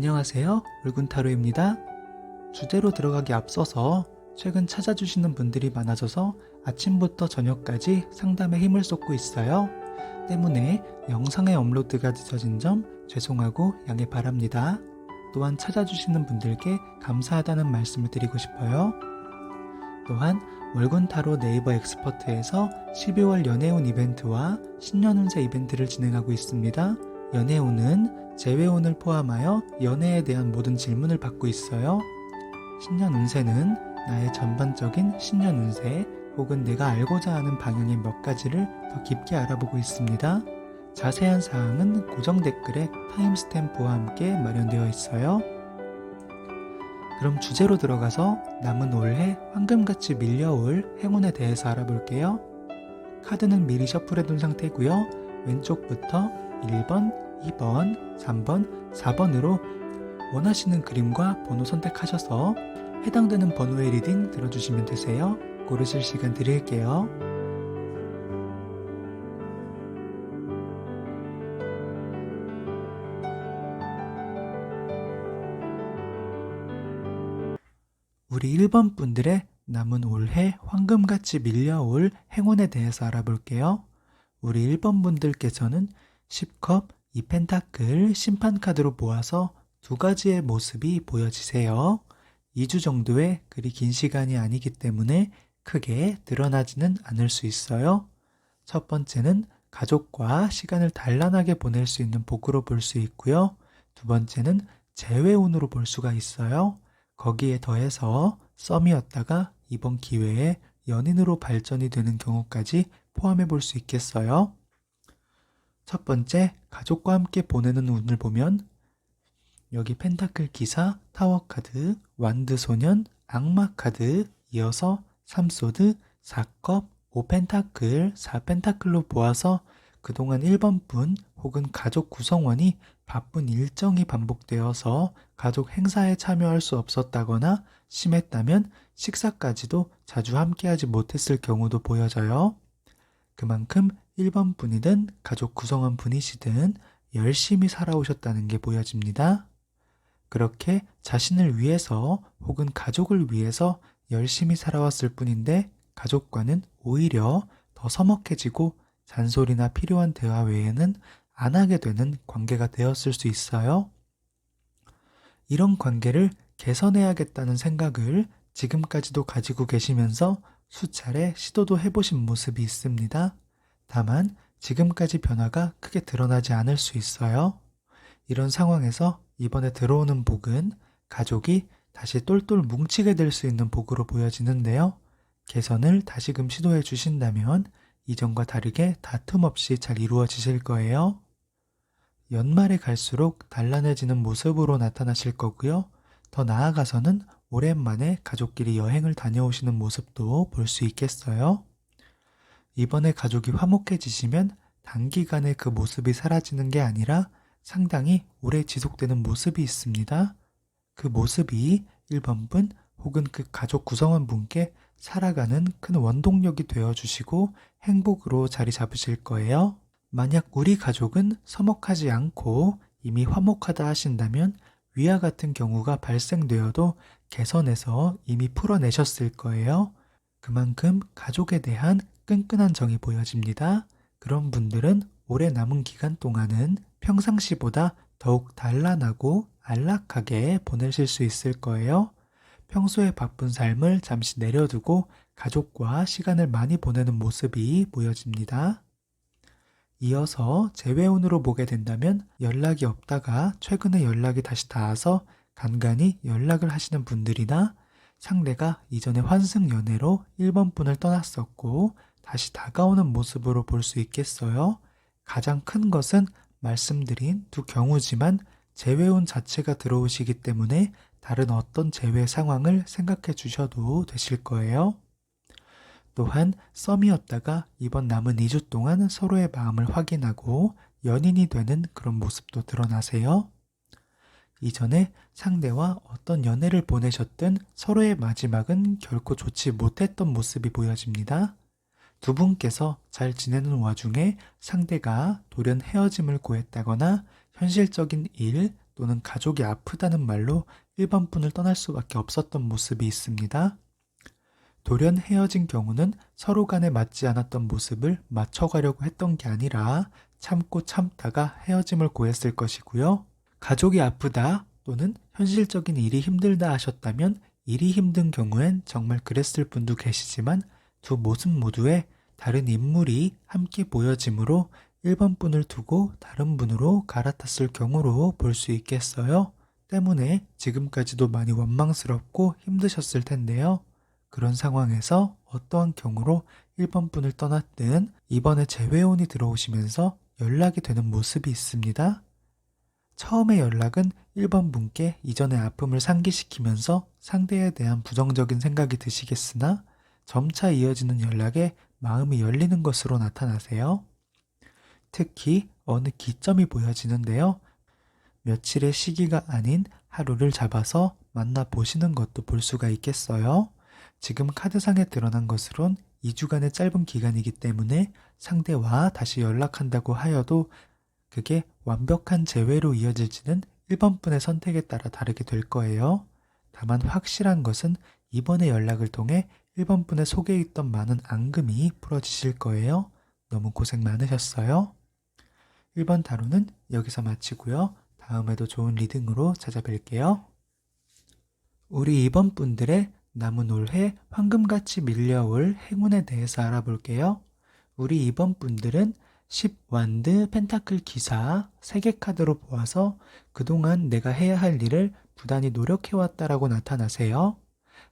안녕하세요. 울군타로입니다. 주제로 들어가기 앞서서 최근 찾아주시는 분들이 많아져서 아침부터 저녁까지 상담에 힘을 쏟고 있어요. 때문에 영상의 업로드가 늦어진 점 죄송하고 양해 바랍니다. 또한 찾아주시는 분들께 감사하다는 말씀을 드리고 싶어요. 또한 울군타로 네이버 엑스퍼트에서 12월 연애운 이벤트와 신년운세 이벤트를 진행하고 있습니다. 연애운은 재회운을 포함하여 연애에 대한 모든 질문을 받고 있어요. 신년운세는 나의 전반적인 신년운세 혹은 내가 알고자 하는 방향의 몇 가지를 더 깊게 알아보고 있습니다. 자세한 사항은 고정 댓글에 타임스탬프와 함께 마련되어 있어요. 그럼 주제로 들어가서 남은 올해 황금같이 밀려올 행운에 대해서 알아볼게요. 카드는 미리 셔플해둔 상태고요. 왼쪽부터 1번, 2번, 3번, 4번으로 원하시는 그림과 번호 선택하셔서 해당되는 번호의 리딩 들어주시면 되세요. 고르실 시간 드릴게요. 우리 1번 분들의 남은 올해 황금같이 밀려올 행운에 대해서 알아볼게요. 우리 1번 분들께서는 10컵, 2펜타클, 심판카드로 모아서 두 가지의 모습이 보여지세요. 2주 정도의 그리 긴 시간이 아니기 때문에 크게 드러나지는 않을 수 있어요. 첫 번째는 가족과 시간을 단란하게 보낼 수 있는 복으로 볼 수 있고요. 두 번째는 재회운으로 볼 수가 있어요. 거기에 더해서 썸이었다가 이번 기회에 연인으로 발전이 되는 경우까지 포함해 볼 수 있겠어요. 첫 번째, 가족과 함께 보내는 운을 보면 여기 펜타클 기사, 타워 카드, 완드 소년, 악마 카드, 이어서 3소드, 4컵, 5펜타클, 4펜타클로 보아서 그동안 1번 분 혹은 가족 구성원이 바쁜 일정이 반복되어서 가족 행사에 참여할 수 없었다거나 심했다면 식사까지도 자주 함께하지 못했을 경우도 보여져요. 그만큼 1번 분이든 가족 구성원 분이시든 열심히 살아오셨다는 게 보여집니다. 그렇게 자신을 위해서 혹은 가족을 위해서 열심히 살아왔을 뿐인데 가족과는 오히려 더 서먹해지고 잔소리나 필요한 대화 외에는 안 하게 되는 관계가 되었을 수 있어요. 이런 관계를 개선해야겠다는 생각을 지금까지도 가지고 계시면서 수차례 시도도 해보신 모습이 있습니다. 다만 지금까지 변화가 크게 드러나지 않을 수 있어요. 이런 상황에서 이번에 들어오는 복은 가족이 다시 똘똘 뭉치게 될 수 있는 복으로 보여지는데요. 개선을 다시금 시도해 주신다면 이전과 다르게 다툼 없이 잘 이루어지실 거예요. 연말에 갈수록 단란해지는 모습으로 나타나실 거고요. 더 나아가서는 오랜만에 가족끼리 여행을 다녀오시는 모습도 볼 수 있겠어요. 이번에 가족이 화목해지시면 단기간에 그 모습이 사라지는 게 아니라 상당히 오래 지속되는 모습이 있습니다. 그 모습이 1번 분 혹은 그 가족 구성원 분께 살아가는 큰 원동력이 되어주시고 행복으로 자리 잡으실 거예요. 만약 우리 가족은 서먹하지 않고 이미 화목하다 하신다면 위와 같은 경우가 발생되어도 개선해서 이미 풀어내셨을 거예요. 그만큼 가족에 대한 끈끈한 정이 보여집니다. 그런 분들은 올해 남은 기간 동안은 평상시보다 더욱 단란하고 안락하게 보내실 수 있을 거예요. 평소에 바쁜 삶을 잠시 내려두고 가족과 시간을 많이 보내는 모습이 보여집니다. 이어서 재회운으로 보게 된다면 연락이 없다가 최근에 연락이 다시 닿아서 간간히 연락을 하시는 분들이나 상대가 이전에 환승 연애로 1번 분을 떠났었고 다시 다가오는 모습으로 볼 수 있겠어요. 가장 큰 것은 말씀드린 두 경우지만 재회운 자체가 들어오시기 때문에 다른 어떤 재회 상황을 생각해 주셔도 되실 거예요. 또한 썸이었다가 이번 남은 2주 동안 서로의 마음을 확인하고 연인이 되는 그런 모습도 드러나세요. 이전에 상대와 어떤 연애를 보내셨든 서로의 마지막은 결코 좋지 못했던 모습이 보여집니다. 두 분께서 잘 지내는 와중에 상대가 돌연 헤어짐을 고했다거나 현실적인 일 또는 가족이 아프다는 말로 1번 분을 떠날 수밖에 없었던 모습이 있습니다. 돌연 헤어진 경우는 서로 간에 맞지 않았던 모습을 맞춰가려고 했던 게 아니라 참고 참다가 헤어짐을 고했을 것이고요. 가족이 아프다 또는 현실적인 일이 힘들다 하셨다면 일이 힘든 경우엔 정말 그랬을 분도 계시지만 두 모습 모두에 다른 인물이 함께 보여지므로 1번 분을 두고 다른 분으로 갈아탔을 경우로 볼 수 있겠어요. 때문에 지금까지도 많이 원망스럽고 힘드셨을 텐데요. 그런 상황에서 어떠한 경우로 1번 분을 떠났든 이번에 재회원이 들어오시면서 연락이 되는 모습이 있습니다. 처음의 연락은 1번 분께 이전의 아픔을 상기시키면서 상대에 대한 부정적인 생각이 드시겠으나 점차 이어지는 연락에 마음이 열리는 것으로 나타나세요. 특히 어느 기점이 보여지는데요. 며칠의 시기가 아닌 하루를 잡아서 만나보시는 것도 볼 수가 있겠어요. 지금 카드상에 드러난 것으론 2주간의 짧은 기간이기 때문에 상대와 다시 연락한다고 하여도 그게 완벽한 재회로 이어질지는 1번 분의 선택에 따라 다르게 될 거예요. 다만 확실한 것은 이번에 연락을 통해 1번 분의 속에 있던 많은 앙금이 풀어지실 거예요. 너무 고생 많으셨어요. 1번 타로는 여기서 마치고요. 다음에도 좋은 리딩으로 찾아뵐게요. 우리 2번 분들의 남은 올해 황금같이 밀려올 행운에 대해서 알아볼게요. 우리 2번 분들은 10완드 펜타클 기사 3개 카드로 보아서 그동안 내가 해야 할 일을 부단히 노력해왔다라고 나타나세요.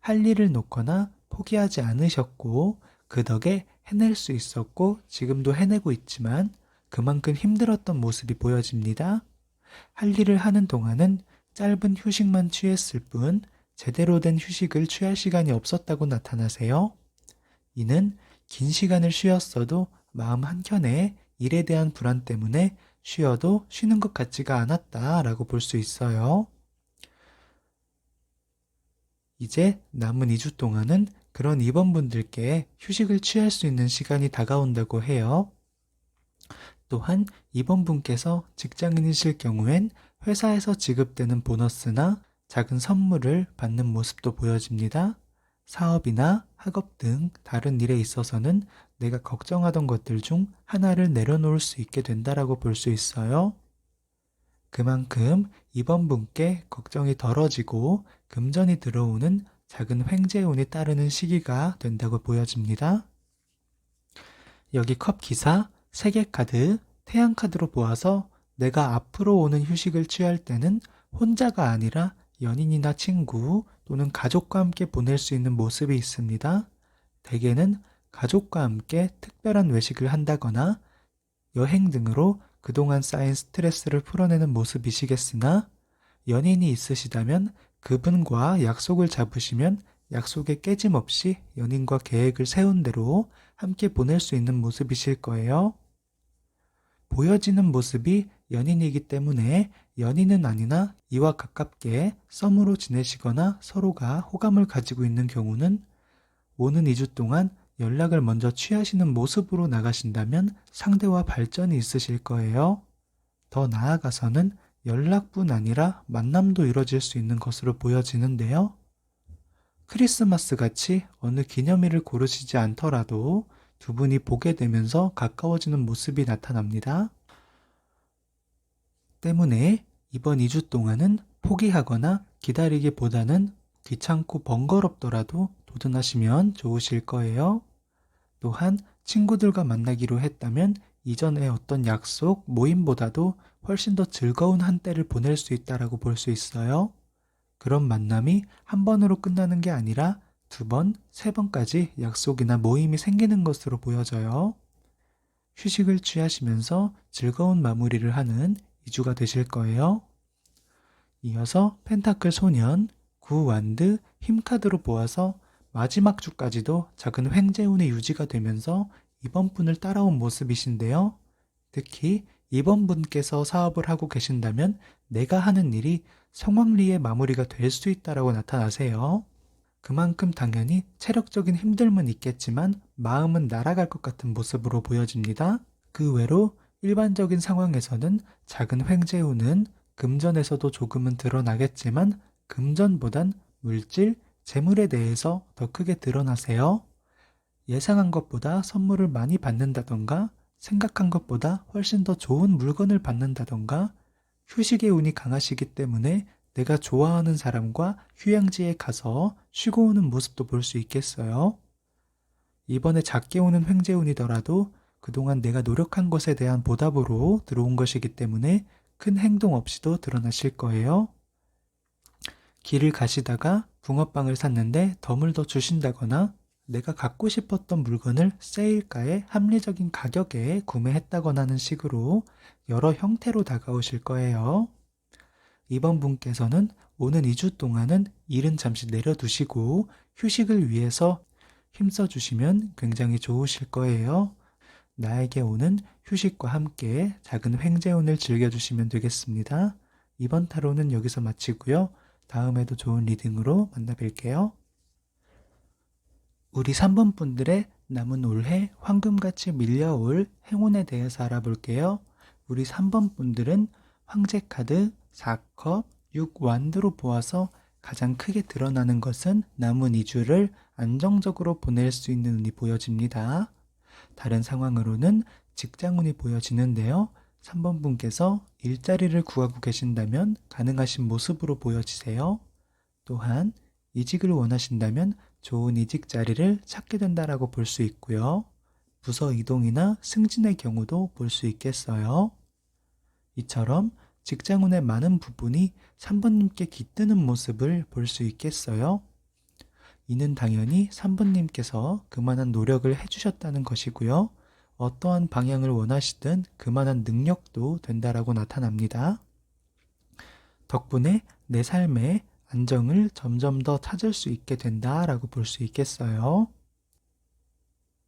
할 일을 놓거나 포기하지 않으셨고 그 덕에 해낼 수 있었고 지금도 해내고 있지만 그만큼 힘들었던 모습이 보여집니다. 할 일을 하는 동안은 짧은 휴식만 취했을 뿐 제대로 된 휴식을 취할 시간이 없었다고 나타나세요. 이는 긴 시간을 쉬었어도 마음 한켠에 일에 대한 불안 때문에 쉬어도 쉬는 것 같지가 않았다라고 볼 수 있어요. 이제 남은 2주 동안은 그런 2번 분들께 휴식을 취할 수 있는 시간이 다가온다고 해요. 또한 2번 분께서 직장인이실 경우엔 회사에서 지급되는 보너스나 작은 선물을 받는 모습도 보여집니다. 사업이나 학업 등 다른 일에 있어서는 내가 걱정하던 것들 중 하나를 내려놓을 수 있게 된다라고 볼 수 있어요. 그만큼 이번 분께 걱정이 덜어지고 금전이 들어오는 작은 횡재운이 따르는 시기가 된다고 보여집니다. 여기 컵 기사 3개 카드, 태양 카드로 보아서 내가 앞으로 오는 휴식을 취할 때는 혼자가 아니라 연인이나 친구 또는 가족과 함께 보낼 수 있는 모습이 있습니다. 대개는 가족과 함께 특별한 외식을 한다거나 여행 등으로 그동안 쌓인 스트레스를 풀어내는 모습이시겠으나 연인이 있으시다면 그분과 약속을 잡으시면 약속에 깨짐없이 연인과 계획을 세운 대로 함께 보낼 수 있는 모습이실 거예요. 보여지는 모습이 연인이기 때문에 연인은 아니나 이와 가깝게 썸으로 지내시거나 서로가 호감을 가지고 있는 경우는 오는 2주 동안 연락을 먼저 취하시는 모습으로 나가신다면 상대와 발전이 있으실 거예요. 더 나아가서는 연락뿐 아니라 만남도 이뤄질 수 있는 것으로 보여지는데요. 크리스마스 같이 어느 기념일을 고르시지 않더라도 두 분이 보게 되면서 가까워지는 모습이 나타납니다. 때문에 이번 2주 동안은 포기하거나 기다리기보다는 귀찮고 번거롭더라도 도전하시면 좋으실 거예요. 또한 친구들과 만나기로 했다면 이전의 어떤 약속, 모임보다도 훨씬 더 즐거운 한때를 보낼 수 있다라고 볼 수 있어요. 그런 만남이 한 번으로 끝나는 게 아니라 2번, 3번까지 약속이나 모임이 생기는 것으로 보여져요. 휴식을 취하시면서 즐거운 마무리를 하는 2주가 되실 거예요. 이어서 펜타클 소년, 9완드, 힘카드로 보아서 마지막 주까지도 작은 횡재운의 유지가 되면서 이번 분을 따라온 모습이신데요. 특히 이번 분께서 사업을 하고 계신다면 내가 하는 일이 성황리에 마무리가 될 수 있다라고 나타나세요. 그만큼 당연히 체력적인 힘듦은 있겠지만 마음은 날아갈 것 같은 모습으로 보여집니다. 그 외로 일반적인 상황에서는 작은 횡재운은 금전에서도 조금은 드러나겠지만 금전보단 물질, 재물에 대해서 더 크게 드러나세요. 예상한 것보다 선물을 많이 받는다던가 생각한 것보다 훨씬 더 좋은 물건을 받는다던가 휴식의 운이 강하시기 때문에 내가 좋아하는 사람과 휴양지에 가서 쉬고 오는 모습도 볼 수 있겠어요. 이번에 작게 오는 횡재운이더라도 그동안 내가 노력한 것에 대한 보답으로 들어온 것이기 때문에 큰 행동 없이도 드러나실 거예요. 길을 가시다가 붕어빵을 샀는데 덤을 더 주신다거나 내가 갖고 싶었던 물건을 세일가에 합리적인 가격에 구매했다거나 하는 식으로 여러 형태로 다가오실 거예요. 이번 분께서는 오는 2주 동안은 일은 잠시 내려두시고 휴식을 위해서 힘써주시면 굉장히 좋으실 거예요. 나에게 오는 휴식과 함께 작은 횡재운을 즐겨주시면 되겠습니다. 이번 타로는 여기서 마치고요. 다음에도 좋은 리딩으로 만나 뵐게요. 우리 3번 분들의 남은 올해 황금같이 밀려올 행운에 대해서 알아볼게요. 우리 3번 분들은 황제 카드, 4컵, 6완드로 보아서 가장 크게 드러나는 것은 남은 2주를 안정적으로 보낼 수 있는 운이 보여집니다. 다른 상황으로는 직장운이 보여지는데요. 3번 분께서 일자리를 구하고 계신다면 가능하신 모습으로 보여지세요. 또한 이직을 원하신다면 좋은 이직 자리를 찾게 된다라고 볼 수 있고요. 부서 이동이나 승진의 경우도 볼 수 있겠어요. 이처럼 직장운의 많은 부분이 3번님께 깃드는 모습을 볼 수 있겠어요. 이는 당연히 3번님께서 그만한 노력을 해주셨다는 것이고요. 어떠한 방향을 원하시든 그만한 능력도 된다라고 나타납니다. 덕분에 내 삶의 안정을 점점 더 찾을 수 있게 된다라고 볼 수 있겠어요.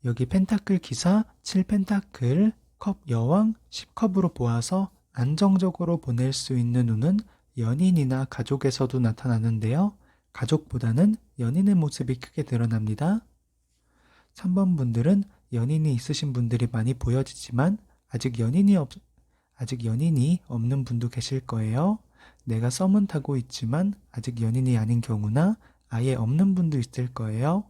여기 펜타클 기사, 7펜타클, 컵 여왕, 10컵으로 보아서 안정적으로 보낼 수 있는 운은 연인이나 가족에서도 나타나는데요. 가족보다는 연인의 모습이 크게 드러납니다. 3번 분들은 연인이 있으신 분들이 많이 보여지지만 아직 연인이 없는 분도 계실 거예요. 내가 썸은 타고 있지만 아직 연인이 아닌 경우나 아예 없는 분도 있을 거예요.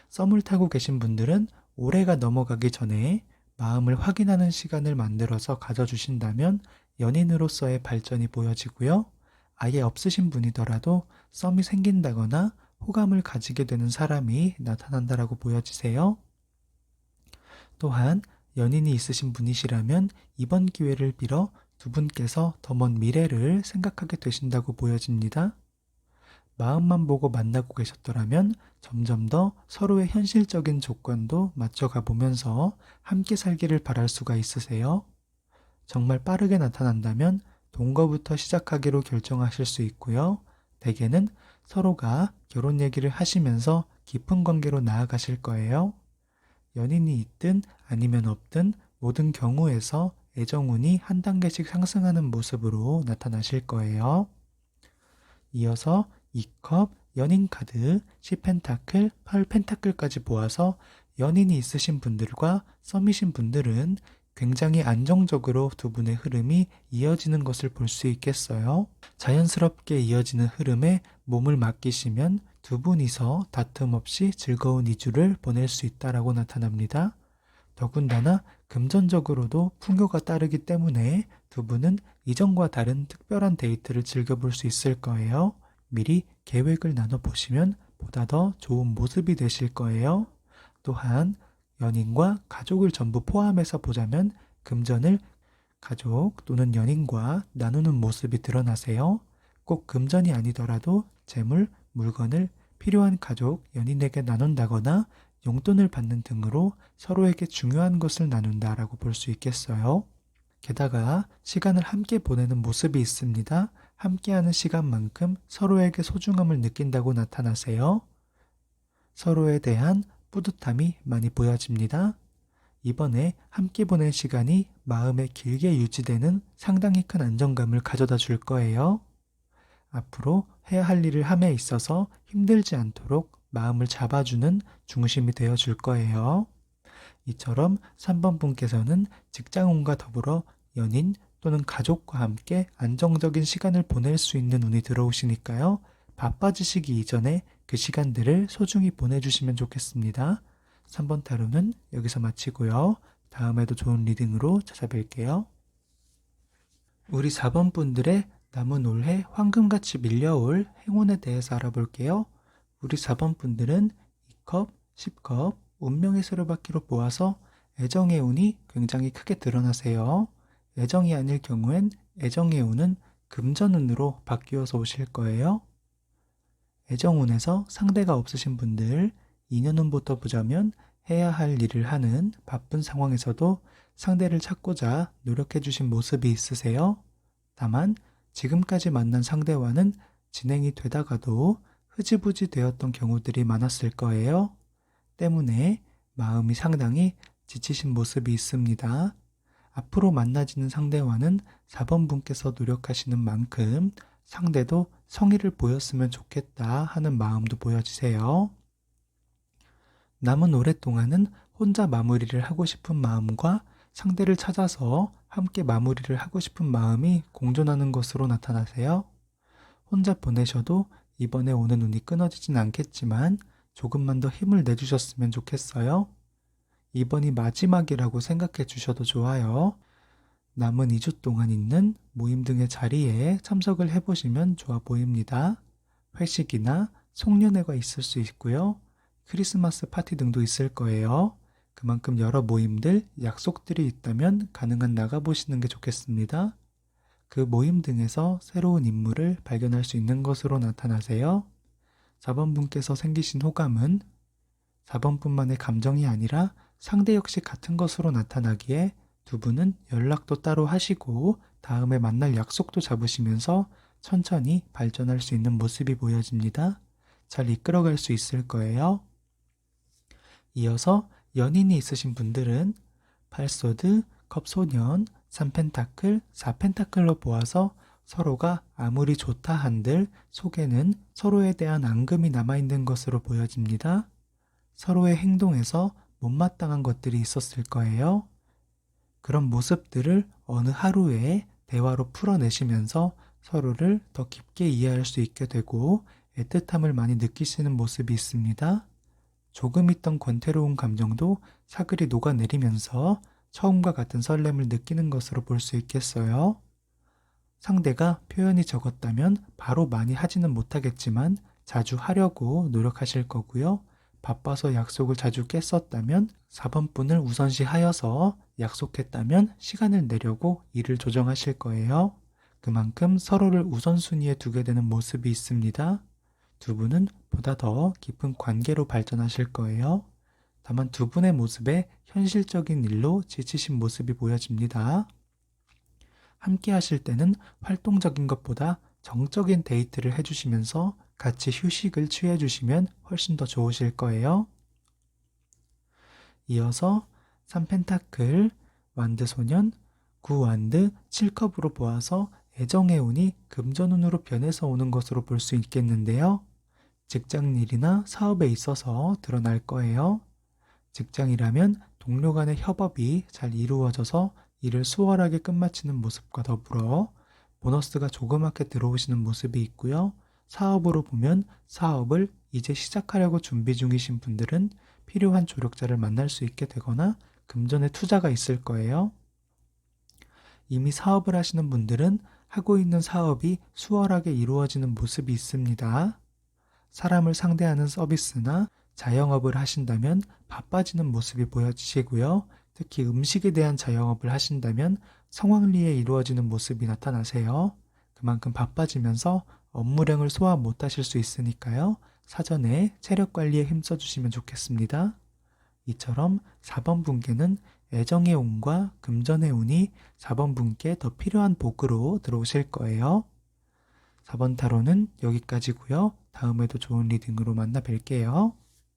썸을 타고 계신 분들은 올해가 넘어가기 전에 마음을 확인하는 시간을 만들어서 가져주신다면 연인으로서의 발전이 보여지고요. 아예 없으신 분이더라도 썸이 생긴다거나 호감을 가지게 되는 사람이 나타난다라고 보여지세요. 또한 연인이 있으신 분이시라면 이번 기회를 빌어 두 분께서 더 먼 미래를 생각하게 되신다고 보여집니다. 마음만 보고 만나고 계셨더라면 점점 더 서로의 현실적인 조건도 맞춰가 보면서 함께 살기를 바랄 수가 있으세요. 정말 빠르게 나타난다면 동거부터 시작하기로 결정하실 수 있고요. 대개는 서로가 결혼 얘기를 하시면서 깊은 관계로 나아가실 거예요. 연인이 있든 아니면 없든 모든 경우에서 애정운이 한 단계씩 상승하는 모습으로 나타나실 거예요. 이어서 2컵, 연인 카드, 10펜타클, 8펜타클까지 보아서 연인이 있으신 분들과 썸이신 분들은 굉장히 안정적으로 두 분의 흐름이 이어지는 것을 볼 수 있겠어요. 자연스럽게 이어지는 흐름에 몸을 맡기시면 두 분이서 다툼 없이 즐거운 2주를 보낼 수 있다라고 나타납니다. 더군다나 금전적으로도 풍요가 따르기 때문에 두 분은 이전과 다른 특별한 데이트를 즐겨볼 수 있을 거예요. 미리 계획을 나눠보시면 보다 더 좋은 모습이 되실 거예요. 또한 연인과 가족을 전부 포함해서 보자면 금전을 가족 또는 연인과 나누는 모습이 드러나세요. 꼭 금전이 아니더라도 재물, 물건을 필요한 가족, 연인에게 나눈다거나 용돈을 받는 등으로 서로에게 중요한 것을 나눈다라고 볼 수 있겠어요. 게다가 시간을 함께 보내는 모습이 있습니다. 함께하는 시간만큼 서로에게 소중함을 느낀다고 나타나세요. 서로에 대한 뿌듯함이 많이 보여집니다. 이번에 함께 보낸 시간이 마음에 길게 유지되는 상당히 큰 안정감을 가져다 줄 거예요. 앞으로 해야 할 일을 함에 있어서 힘들지 않도록 마음을 잡아주는 중심이 되어 줄 거예요. 이처럼 3번 분께서는 직장운과 더불어 연인, 또는 가족과 함께 안정적인 시간을 보낼 수 있는 운이 들어오시니까요. 바빠지시기 이전에 그 시간들을 소중히 보내주시면 좋겠습니다. 3번 타로는 여기서 마치고요. 다음에도 좋은 리딩으로 찾아뵐게요. 우리 4번 분들의 남은 올해 황금같이 밀려올 행운에 대해서 알아볼게요. 우리 4번 분들은 2컵, 10컵, 운명의 수레바퀴로 모아서 애정의 운이 굉장히 크게 드러나세요. 애정이 아닐 경우엔 애정의 운은 금전운으로 바뀌어서 오실 거예요. 애정운에서 상대가 없으신 분들, 인연운부터 보자면 해야 할 일을 하는 바쁜 상황에서도 상대를 찾고자 노력해 주신 모습이 있으세요. 다만 지금까지 만난 상대와는 진행이 되다가도 흐지부지 되었던 경우들이 많았을 거예요. 때문에 마음이 상당히 지치신 모습이 있습니다. 앞으로 만나지는 상대와는 4번 분께서 노력하시는 만큼 상대도 성의를 보였으면 좋겠다 하는 마음도 보여지세요. 남은 올해 동안은 혼자 마무리를 하고 싶은 마음과 상대를 찾아서 함께 마무리를 하고 싶은 마음이 공존하는 것으로 나타나세요. 혼자 보내셔도 이번에 오는 운이 끊어지진 않겠지만 조금만 더 힘을 내주셨으면 좋겠어요. 이번이 마지막이라고 생각해 주셔도 좋아요. 남은 2주 동안 있는 모임 등의 자리에 참석을 해보시면 좋아 보입니다. 회식이나 송년회가 있을 수 있고요. 크리스마스 파티 등도 있을 거예요. 그만큼 여러 모임들, 약속들이 있다면 가능한 나가보시는 게 좋겠습니다. 그 모임 등에서 새로운 인물을 발견할 수 있는 것으로 나타나세요. 4번 분께서 생기신 호감은 4번 분만의 감정이 아니라 상대 역시 같은 것으로 나타나기에 두 분은 연락도 따로 하시고 다음에 만날 약속도 잡으시면서 천천히 발전할 수 있는 모습이 보여집니다. 잘 이끌어갈 수 있을 거예요. 이어서 연인이 있으신 분들은 8소드, 컵소년, 3펜타클, 4펜타클로 보아서 서로가 아무리 좋다 한들 속에는 서로에 대한 앙금이 남아있는 것으로 보여집니다. 서로의 행동에서 못마땅한 것들이 있었을 거예요. 그런 모습들을 어느 하루에 대화로 풀어내시면서 서로를 더 깊게 이해할 수 있게 되고 애틋함을 많이 느끼시는 모습이 있습니다. 조금 있던 권태로운 감정도 사글이 녹아내리면서 처음과 같은 설렘을 느끼는 것으로 볼 수 있겠어요. 상대가 표현이 적었다면 바로 많이 하지는 못하겠지만 자주 하려고 노력하실 거고요. 바빠서 약속을 자주 깼었다면 4번 분을 우선시하여서 약속했다면 시간을 내려고 일을 조정하실 거예요. 그만큼 서로를 우선순위에 두게 되는 모습이 있습니다. 두 분은 보다 더 깊은 관계로 발전하실 거예요. 다만 두 분의 모습에 현실적인 일로 지치신 모습이 보여집니다. 함께 하실 때는 활동적인 것보다 정적인 데이트를 해주시면서 같이 휴식을 취해주시면 훨씬 더 좋으실 거예요. 이어서 3펜타클, 완드소년, 9완드, 7컵으로 보아서 애정의 운이 금전운으로 변해서 오는 것으로 볼 수 있겠는데요. 직장일이나 사업에 있어서 드러날 거예요. 직장이라면 동료 간의 협업이 잘 이루어져서 일을 수월하게 끝마치는 모습과 더불어 보너스가 조그맣게 들어오시는 모습이 있고요. 사업으로 보면 사업을 이제 시작하려고 준비 중이신 분들은 필요한 조력자를 만날 수 있게 되거나 금전의 투자가 있을 거예요. 이미 사업을 하시는 분들은 하고 있는 사업이 수월하게 이루어지는 모습이 있습니다. 사람을 상대하는 서비스나 자영업을 하신다면 바빠지는 모습이 보여지시고요. 특히 음식에 대한 자영업을 하신다면 성황리에 이루어지는 모습이 나타나세요. 그만큼 바빠지면서 업무량을 소화 못하실 수 있으니까요. 사전에 체력 관리에 힘써주시면 좋겠습니다. 이처럼 4번 분께는 애정의 운과 금전의 운이 4번 분께 더 필요한 복으로 들어오실 거예요. 4번 타로는 여기까지고요. 다음에도 좋은 리딩으로 만나 뵐게요.